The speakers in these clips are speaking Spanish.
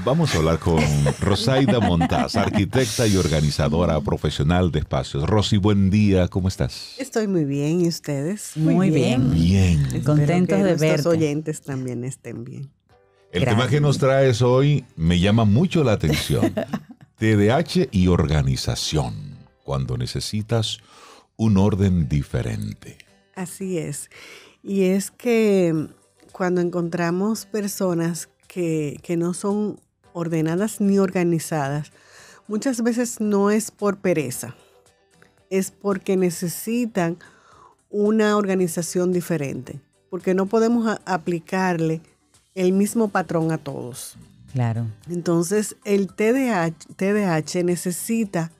Vamos a hablar con Rosaida Montaz, arquitecta y organizadora profesional de espacios. Rosy, buen día, ¿cómo estás? Estoy muy bien, ¿y ustedes? Muy bien. Bien. Contentos de verte. Nuestros oyentes también estén bien. El tema que nos traes hoy me llama mucho la atención. TDAH y organización, cuando necesitas un orden diferente. Así es. Y es que cuando encontramos personas que no son ordenadas ni organizadas, muchas veces no es por pereza, es porque necesitan una organización diferente, porque no podemos aplicarle el mismo patrón a todos. Claro. Entonces, el TDAH necesita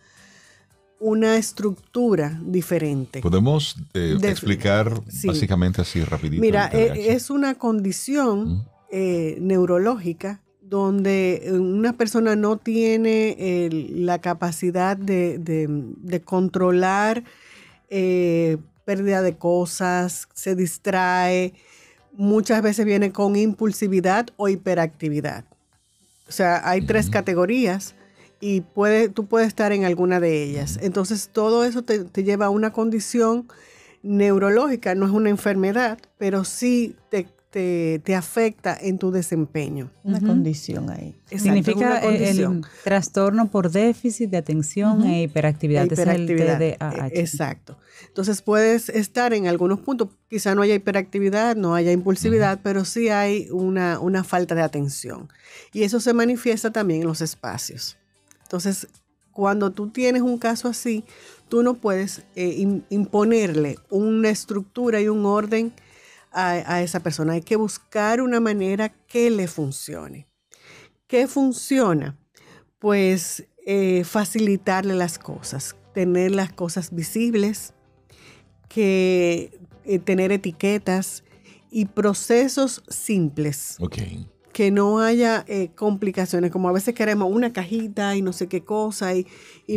una estructura diferente. ¿Podemos explicar básicamente así rapidito? Mira, es una condición neurológica donde una persona no tiene la capacidad de controlar pérdida de cosas, se distrae, muchas veces viene con impulsividad o hiperactividad. O sea, hay tres categorías y tú puedes estar en alguna de ellas. Entonces, todo eso te lleva a una condición neurológica, no es una enfermedad, pero sí te afecta en tu desempeño. Una condición ahí. Exacto, significa el trastorno por déficit de atención e hiperactividad. Ese es el TDAH. Exacto. Entonces puedes estar en algunos puntos, quizá no haya hiperactividad, no haya impulsividad, pero sí hay una falta de atención. Y eso se manifiesta también en los espacios. Entonces, cuando tú tienes un caso así, tú no puedes imponerle una estructura y un orden a esa persona. Hay que buscar una manera que le funcione. ¿Qué funciona? Pues facilitarle las cosas, tener las cosas visibles, tener etiquetas y procesos simples. Okay. Que no haya complicaciones, como a veces queremos una cajita y no sé qué cosa y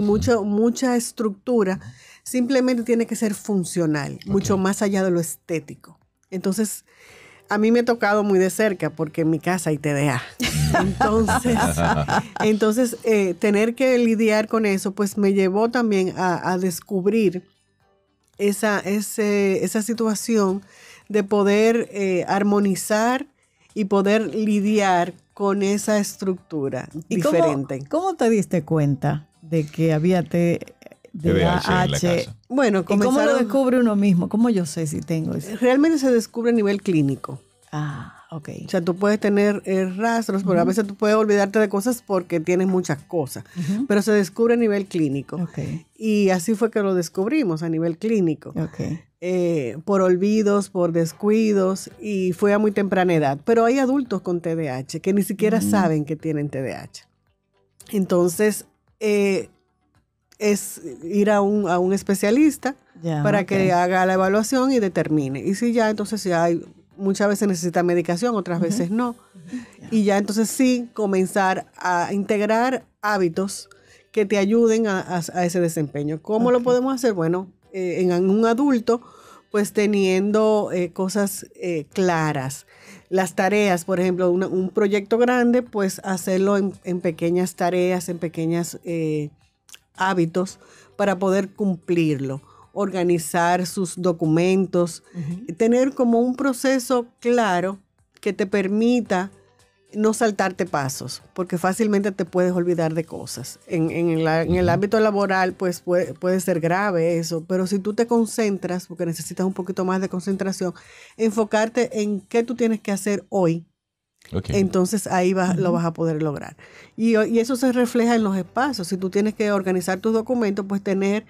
mucha estructura. Simplemente tiene que ser funcional, mucho más allá de lo estético. Entonces, a mí me ha tocado muy de cerca porque en mi casa hay TDA. Entonces tener que lidiar con eso, pues me llevó también a descubrir esa situación de poder armonizar y poder lidiar con esa estructura diferente. ¿Cómo te diste cuenta de que había TDAH en la casa? Bueno, ¿y cómo lo descubre uno mismo? ¿Cómo yo sé si tengo eso? Realmente se descubre a nivel clínico. Ok. O sea, tú puedes tener rastros, pero a veces tú puedes olvidarte de cosas porque tienes muchas cosas. Pero se descubre a nivel clínico. Okay. Y así fue que lo descubrimos a nivel clínico. Okay. Por olvidos, por descuidos, y fue a muy temprana edad. Pero hay adultos con TDAH que ni siquiera saben que tienen TDAH. Entonces, es ir a un especialista para que haga la evaluación y determine. Y si ya, entonces ya muchas veces necesita medicación, otras veces no. Y ya entonces sí comenzar a integrar hábitos que te ayuden a ese desempeño. ¿Cómo lo podemos hacer? Bueno, en un adulto, pues teniendo cosas claras. Las tareas, por ejemplo, un proyecto grande, pues hacerlo en pequeñas tareas, en pequeños hábitos para poder cumplirlo. Organizar sus documentos, tener como un proceso claro que te permita no saltarte pasos, porque fácilmente te puedes olvidar de cosas. En el ámbito laboral, pues puede ser grave eso, pero si tú te concentras, porque necesitas un poquito más de concentración, enfocarte en qué tú tienes que hacer hoy, entonces ahí lo vas a poder lograr. Y eso se refleja en los espacios. Si tú tienes que organizar tus documentos, pues tener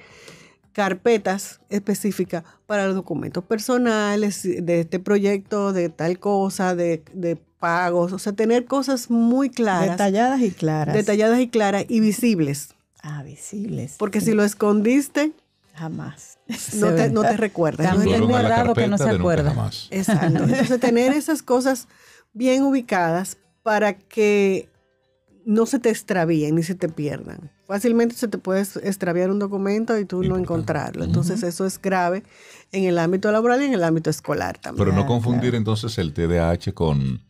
carpetas específicas para los documentos personales, de este proyecto, de tal cosa, de pagos, o sea, tener cosas muy claras. Detalladas y claras y visibles. Visibles. Porque si lo escondiste, jamás. No te recuerdas. También es raro que no se acuerda. Exacto. Entonces, tener esas cosas bien ubicadas para que no se te extravíen ni se te pierdan. Fácilmente se te puede extraviar un documento y tú no encontrarlo. Entonces eso es grave en el ámbito laboral y en el ámbito escolar también. Pero no confundir entonces el TDAH con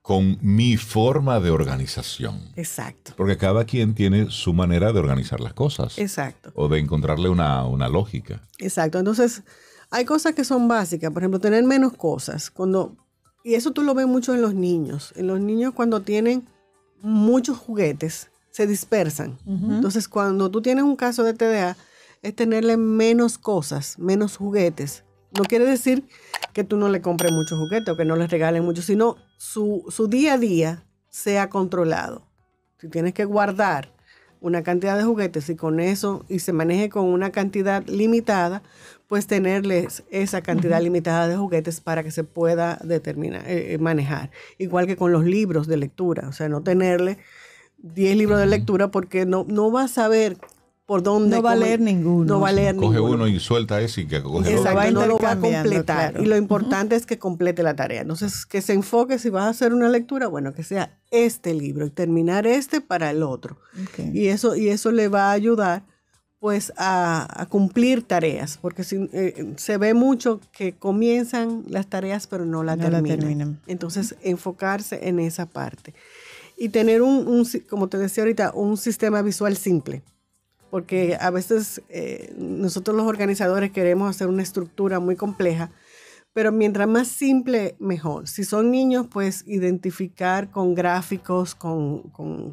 con mi forma de organización. Exacto. Porque cada quien tiene su manera de organizar las cosas. Exacto. O de encontrarle una lógica. Exacto. Entonces, hay cosas que son básicas. Por ejemplo, tener menos cosas. Y eso tú lo ves mucho en los niños. En los niños cuando tienen muchos juguetes, se dispersan. Entonces, cuando tú tienes un caso de TDA, es tenerle menos cosas, menos juguetes. No quiere decir que tú no le compres muchos juguetes o que no le regalen muchos, sino su día a día sea controlado. Si tienes que guardar una cantidad de juguetes y con eso, y se maneje con una cantidad limitada, pues tenerles esa cantidad limitada de juguetes para que se pueda manejar. Igual que con los libros de lectura, o sea, no tenerle 10 libros de lectura porque no vas a ver por dónde. No va a leer ninguno. No va a leer ninguno. Coge uno y suelta ese y que coge Exacto, otro. no lo va a completar. Claro. Y lo importante es que complete la tarea. Entonces, que se enfoque, si vas a hacer una lectura, bueno, que sea este libro y terminar este para el otro. Okay. Y eso le va a ayudar pues a cumplir tareas, porque se ve mucho que comienzan las tareas pero no la terminan. Entonces, enfocarse en esa parte. Y tener como te decía ahorita, un sistema visual simple. Porque a veces nosotros los organizadores queremos hacer una estructura muy compleja, pero mientras más simple, mejor. Si son niños, pues identificar con gráficos, con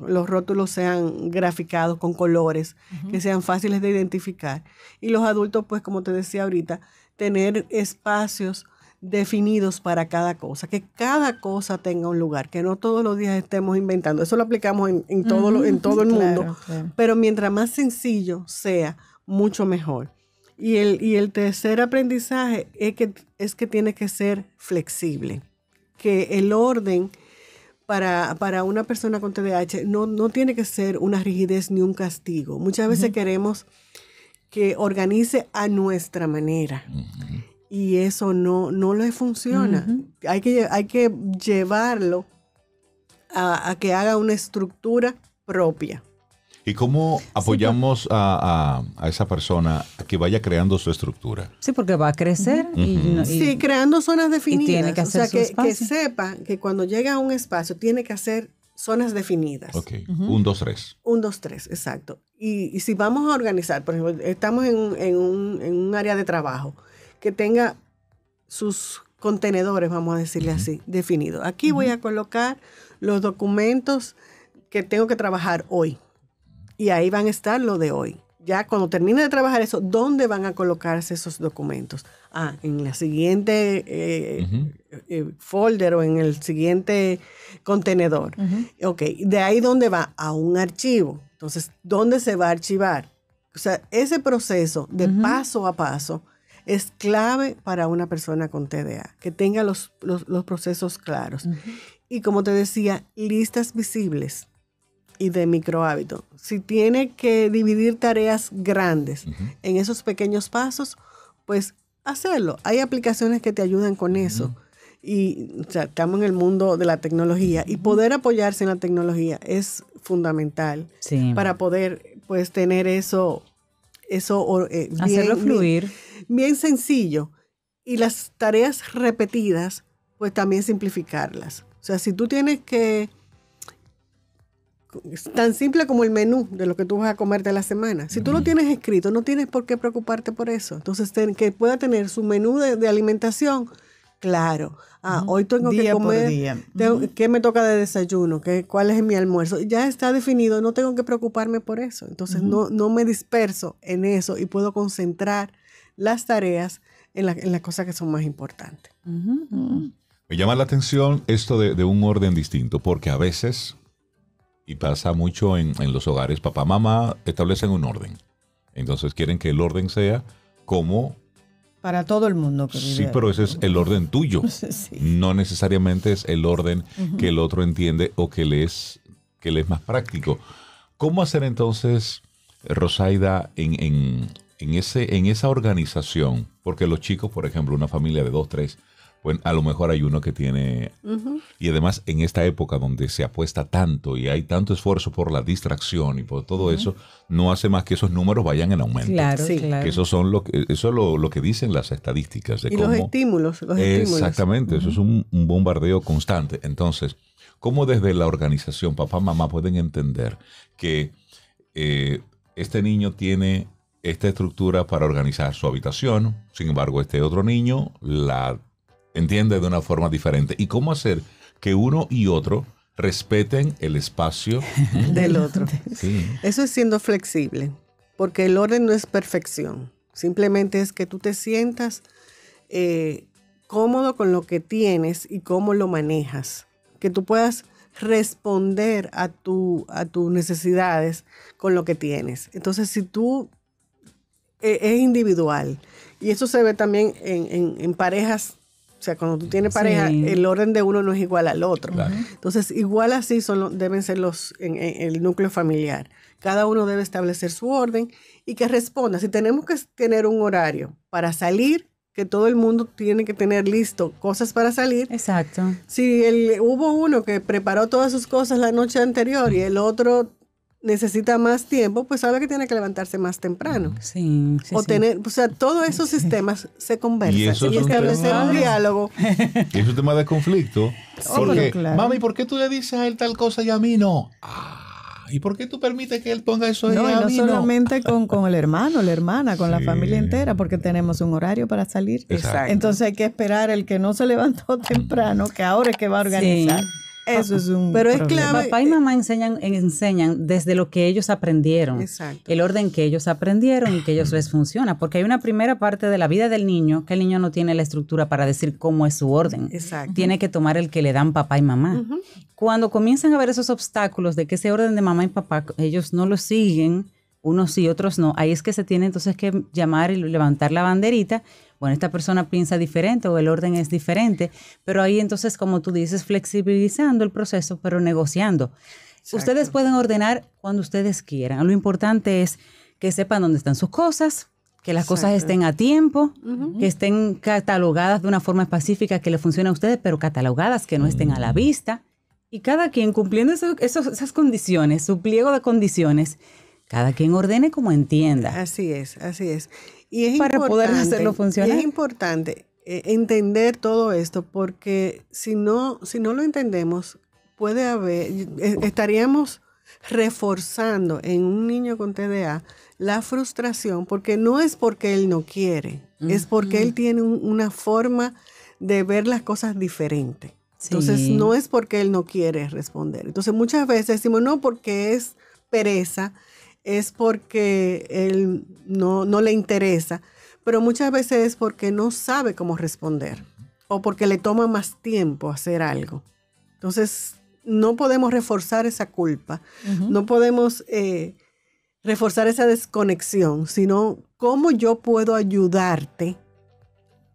los rótulos sean graficados con colores, que sean fáciles de identificar. Y los adultos, pues como te decía ahorita, tener espacios definidos para cada cosa, que cada cosa tenga un lugar, que no todos los días estemos inventando. Eso lo aplicamos en todo el mundo, claro. Pero mientras más sencillo sea, mucho mejor. Y el tercer aprendizaje es que tiene que ser flexible, que el orden para una persona con TDAH no tiene que ser una rigidez ni un castigo. Muchas veces queremos que organice a nuestra manera. Y eso no le funciona. Hay que llevarlo a que haga una estructura propia. ¿Y cómo apoyamos a esa persona a que vaya creando su estructura? Sí, porque va a crecer. Sí, creando zonas definidas. Y tiene que hacer que sepa que cuando llega a un espacio tiene que hacer zonas definidas. Ok, 1, 2, 3. 1, 2, 3, exacto. Y si vamos a organizar, por ejemplo, estamos en un área de trabajo que tenga sus contenedores, vamos a decirle así, definidos. Aquí voy a colocar los documentos que tengo que trabajar hoy. Y ahí van a estar lo de hoy. Ya cuando termine de trabajar eso, ¿dónde van a colocarse esos documentos? En la siguiente folder o en el siguiente contenedor. Ok, de ahí ¿dónde va? A un archivo. Entonces, ¿dónde se va a archivar? O sea, ese proceso de paso a paso es clave para una persona con TDA, que tenga los procesos claros. Y como te decía, listas visibles y de microhábitos. Si tiene que dividir tareas grandes en esos pequeños pasos, pues hacerlo. Hay aplicaciones que te ayudan con eso. Y o sea, estamos en el mundo de la tecnología y poder apoyarse en la tecnología es fundamental para poder pues tener eso hacerlo fluir. Bien sencillo. Y las tareas repetidas, pues también simplificarlas. O sea, si tú tienes que, tan simple como el menú de lo que tú vas a comer de la semana, si tú lo tienes escrito, no tienes por qué preocuparte por eso. Entonces, que pueda tener su menú de alimentación claro. Hoy tengo que comer, ¿qué me toca de desayuno? ¿Cuál es mi almuerzo? Ya está definido, no tengo que preocuparme por eso. Entonces no me disperso en eso y puedo concentrar las tareas en las cosas que son más importantes. Me llama la atención esto de un orden distinto, porque a veces, y pasa mucho en los hogares, papá, mamá establecen un orden. Entonces quieren que el orden sea como... Para todo el mundo. Sí, pero ese es el orden tuyo. No necesariamente es el orden que el otro entiende o que le es más práctico. ¿Cómo hacer entonces, Rosaida, en esa organización? Porque los chicos, por ejemplo, una familia de 2, 3, pues a lo mejor hay uno que tiene... Y además en esta época donde se apuesta tanto y hay tanto esfuerzo por la distracción y por todo eso, no hace más que esos números vayan en aumento. Claro, claro. Que eso es lo que dicen las estadísticas. De y cómo, los estímulos. Exactamente, eso es un bombardeo constante. Entonces, cómo desde la organización papá, mamá pueden entender que este niño tiene esta estructura para organizar su habitación, sin embargo este otro niño la entiende de una forma diferente. ¿Y cómo hacer que uno y otro respeten el espacio del otro? Sí. Eso es siendo flexible, porque el orden no es perfección. Simplemente es que tú te sientas cómodo con lo que tienes y cómo lo manejas. Que tú puedas responder a tus necesidades con lo que tienes. Entonces, si tú es individual, y eso se ve también en parejas. O sea, cuando tú tienes pareja, el orden de uno no es igual al otro. Claro. Entonces, igual así deben ser en el núcleo familiar. Cada uno debe establecer su orden y que responda. Si tenemos que tener un horario para salir, que todo el mundo tiene que tener listo cosas para salir. Exacto. Si hubo uno que preparó todas sus cosas la noche anterior y el otro necesita más tiempo, pues sabe que tiene que levantarse más temprano. Sí. O sea, todos esos sistemas se conversan y establecer un diálogo. Y es un tema de conflicto. Porque, claro. Mami, ¿por qué tú le dices a él tal cosa y a mí no? ¿Y por qué tú permites que él ponga eso y a mí no? Solamente con el hermano, la hermana, con la familia entera, porque tenemos un horario para salir. Exacto. Entonces hay que esperar el que no se levantó temprano, que ahora es que va a organizar. Sí. Eso es un Pero problema. es clave. Papá y mamá enseñan desde lo que ellos aprendieron. Exacto. El orden que ellos aprendieron y que ellos les funciona. Porque hay una primera parte de la vida del niño que el niño no tiene la estructura para decir cómo es su orden. Exacto. Tiene que tomar el que le dan papá y mamá. Uh-huh. Cuando comienzan a ver esos obstáculos de que ese orden de mamá y papá, ellos no lo siguen, unos sí, otros no, ahí es que se tiene entonces que llamar y levantar la banderita. Bueno, esta persona piensa diferente o el orden es diferente, pero ahí entonces, como tú dices, flexibilizando el proceso, pero negociando. Exacto. Ustedes pueden ordenar cuando ustedes quieran. Lo importante es que sepan dónde están sus cosas, que las cosas estén a tiempo, que estén catalogadas de una forma específica que le funcione a ustedes, pero catalogadas que no estén a la vista. Y cada quien cumpliendo esas condiciones, su pliego de condiciones, cada quien ordene como entienda. Así es, así es. Y es para poder hacerlo funcionar. Y es importante entender todo esto, porque si no lo entendemos, estaríamos reforzando en un niño con TDA la frustración, porque no es porque él no quiere, es porque él tiene una forma de ver las cosas diferente. Entonces, no es porque él no quiere responder. Entonces, muchas veces decimos, no, porque es pereza, es porque él no le interesa, pero muchas veces es porque no sabe cómo responder o porque le toma más tiempo hacer algo. Entonces, no podemos reforzar esa culpa, no podemos reforzar esa desconexión, sino cómo yo puedo ayudarte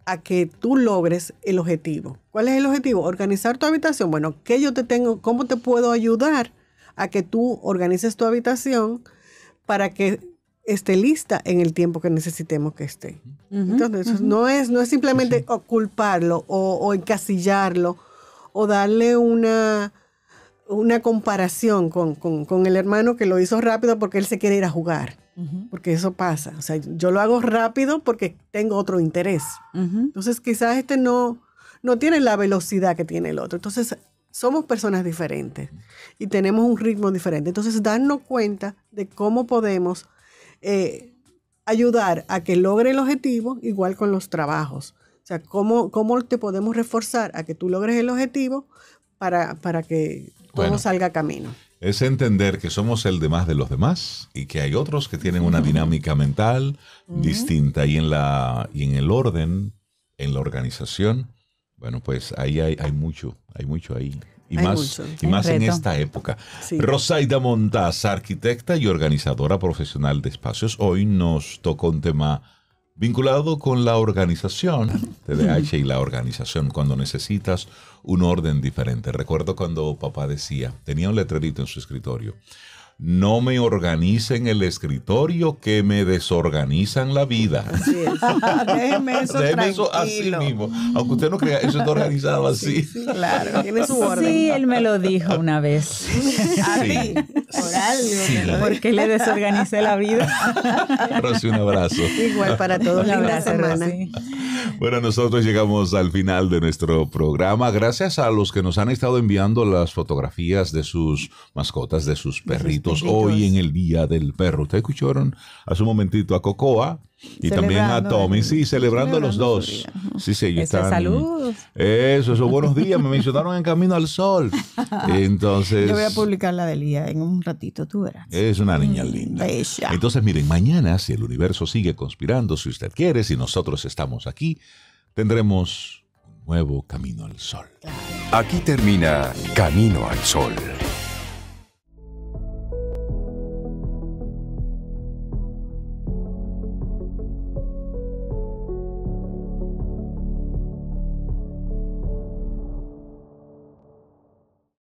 a que tú logres el objetivo. ¿Cuál es el objetivo? Organizar tu habitación. Bueno, ¿qué yo te tengo? ¿Cómo te puedo ayudar a que tú organices tu habitación para que esté lista en el tiempo que necesitemos que esté? Entonces, no es simplemente culparlo o encasillarlo o darle una comparación con el hermano que lo hizo rápido porque él se quiere ir a jugar. Porque eso pasa. O sea, yo lo hago rápido porque tengo otro interés. Entonces, quizás no tiene la velocidad que tiene el otro. Entonces, somos personas diferentes y tenemos un ritmo diferente. Entonces, darnos cuenta de cómo podemos ayudar a que logre el objetivo, igual con los trabajos. O sea, cómo te podemos reforzar a que tú logres el objetivo para que todo salga a camino. Es entender que somos el demás de los demás y que hay otros que tienen una dinámica mental distinta y en el orden, en la organización, bueno, pues ahí hay mucho ahí. Y más en esta época. Sí. Rosaida Montaz, arquitecta y organizadora profesional de espacios, hoy nos tocó un tema vinculado con la organización, TDAH y la organización, cuando necesitas un orden diferente. Recuerdo cuando papá decía, tenía un letrerito en su escritorio, no me organicen el escritorio que me desorganizan la vida. Así es. Déjeme eso así mismo. Aunque usted no crea, eso está organizado así. Sí, claro, tiene su orden. Sí, él me lo dijo una vez. A mí, por algo. Porque le desorganicé la vida. Rosy, un abrazo. Igual para todos. Un Linda abrazo, semana. Rosy. Bueno, nosotros llegamos al final de nuestro programa. Gracias a los que nos han estado enviando las fotografías de sus mascotas, de sus perritos, hoy en el Día del Perro. Ustedes escucharon hace un momentito a Cocoa y también a Tommy, sí, celebrando los dos. Sí, sí, ellos están. Saludos. Eso, buenos días. Me mencionaron en Camino al Sol. Entonces. Yo voy a publicar la del día en un ratito, tú verás. Es una niña linda. Bella. Entonces, miren, mañana, si el universo sigue conspirando, si usted quiere, si nosotros estamos aquí, tendremos un nuevo Camino al Sol. Aquí termina Camino al Sol,